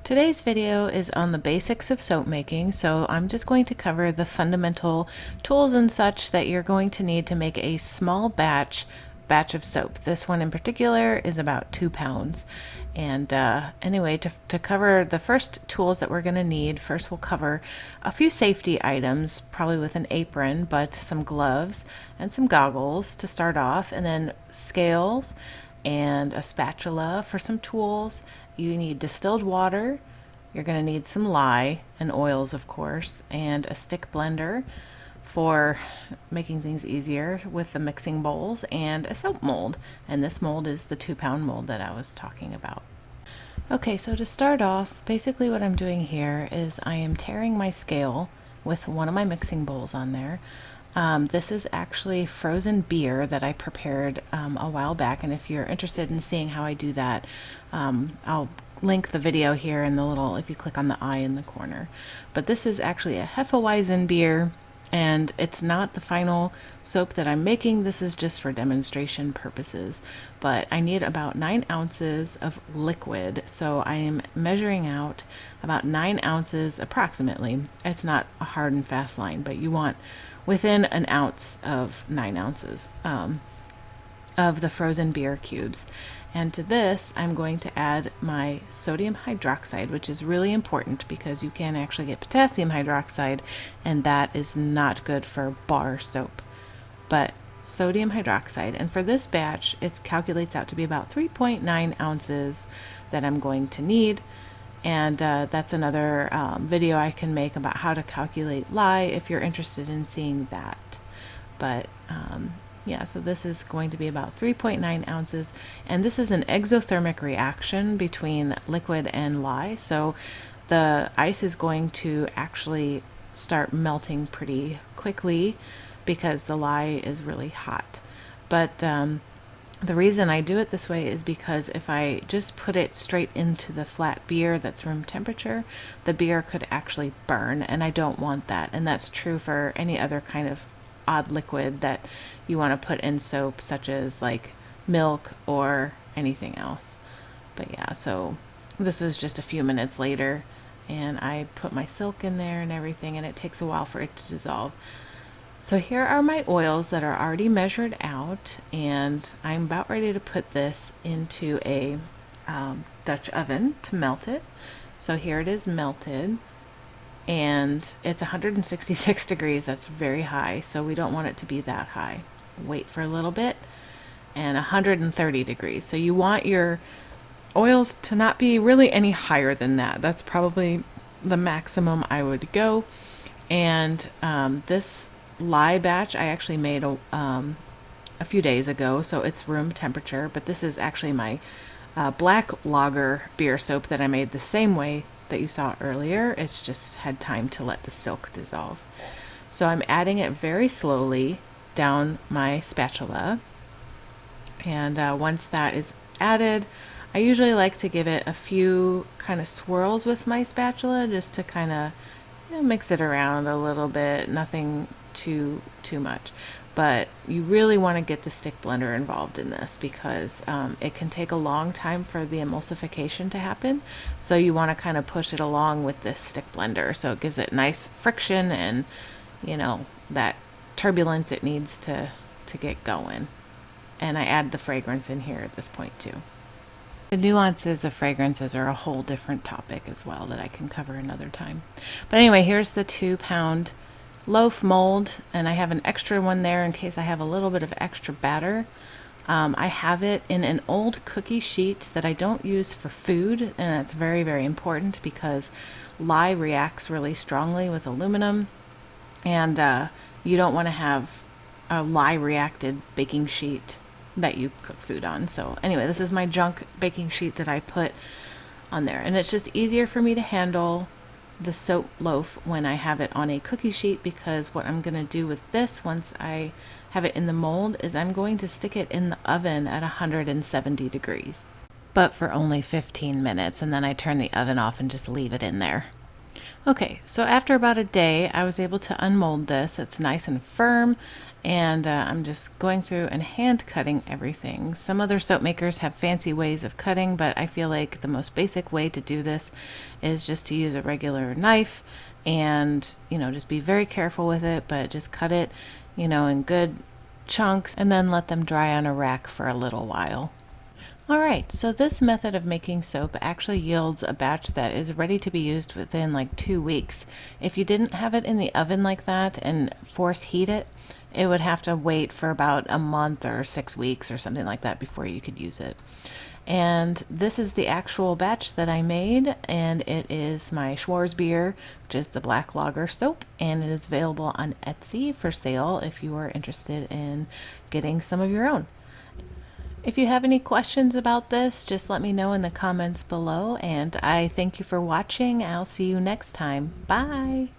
Today's video is on the basics of soap making, so I'm just going to cover the fundamental tools and such that you're going to need to make a small batch of soap. This one in particular is about 2 pounds. And anyway, to cover the first tools that we're going to need, first we'll cover a few safety items, probably with an apron, but some gloves and some goggles to start off, and then scales and a spatula for some tools. You need distilled water. You're going to need some lye and oils, of course, and a stick blender for making things easier with the mixing bowls, and a soap mold. And this mold is the 2-pound mold that I was talking about. Okay, so to start off, basically what I'm doing here is I am tearing my scale with one of my mixing bowls on there. This is actually frozen beer that I prepared a while back, and if you're interested in seeing how I do that, I'll link the video here in the little, if you click on the eye in the corner. But this is actually a Hefeweizen beer, and it's not the final soap that I'm making. This is just for demonstration purposes. But I need about 9 ounces of liquid, so I am measuring out about 9 ounces approximately. It's not a hard and fast line, but you want within an ounce of 9 ounces of the frozen beer cubes. And to this, I'm going to add my sodium hydroxide, which is really important because you can actually get potassium hydroxide, and that is not good for bar soap. But sodium hydroxide, and for this batch, it calculates out to be about 3.9 ounces that I'm going to need. And that's another video I can make about how to calculate lye if you're interested in seeing that. But yeah, so this is going to be about 3.9 ounces, and this is an exothermic reaction between liquid and lye. So the ice is going to actually start melting pretty quickly because the lye is really hot. But the reason I do it this way is because if I just put it straight into the flat beer that's room temperature, the beer could actually burn, and I don't want that. And that's true for any other kind of odd liquid that you want to put in soap, such as like milk or anything else. But yeah, so this is just a few minutes later, and I put my silk in there and everything, and it takes a while for it to dissolve. So here are my oils that are already measured out, and I'm about ready to put this into a Dutch oven to melt it. So here it is melted, and it's 166 degrees. That's very high, so we don't want it to be that high. Wait for a little bit, and 130 degrees. So you want your oils to not be really any higher than that. That's probably the maximum I would go. And this lye batch I actually made a few days ago, so it's room temperature, but this is actually my black lager beer soap that I made the same way that you saw earlier. It's just had time to let the silk dissolve. So I'm adding it very slowly down my spatula, and once that is added, I usually like to give it a few kind of swirls with my spatula just to kind of mix it around a little bit, nothing too much. But you really want to get the stick blender involved in this because it can take a long time for the emulsification to happen. So you want to kind of push it along with this stick blender so it gives it nice friction and, that turbulence it needs to get going. And I add the fragrance in here at this point too. The nuances of fragrances are a whole different topic as well that I can cover another time. But anyway, here's the 2-pound loaf mold, and I have an extra one there in case I have a little bit of extra batter. I have it in an old cookie sheet that I don't use for food, and that's very, very important because lye reacts really strongly with aluminum, and you don't want to have a lye reacted baking sheet that you cook food on. So anyway, this is my junk baking sheet that I put on there, and it's just easier for me to handle the soap loaf when I have it on a cookie sheet, because what I'm going to do with this once I have it in the mold is I'm going to stick it in the oven at 170 degrees, but for only 15 minutes, and then I turn the oven off and just leave it in there. Okay, so after about a day, I was able to unmold this. It's nice and firm, and I'm just going through and hand cutting everything. Some other soap makers have fancy ways of cutting, but I feel like the most basic way to do this is just to use a regular knife and, just be very careful with it, but just cut it, in good chunks and then let them dry on a rack for a little while. All right, so this method of making soap actually yields a batch that is ready to be used within like 2 weeks. If you didn't have it in the oven like that and force heat it, it would have to wait for about a month or 6 weeks or something like that before you could use it. And this is the actual batch that I made, and it is my Schwarzbier, which is the black lager soap, and it is available on Etsy for sale if you are interested in getting some of your own. If you have any questions about this, just let me know in the comments below, and I thank you for watching. I'll see you next time. Bye!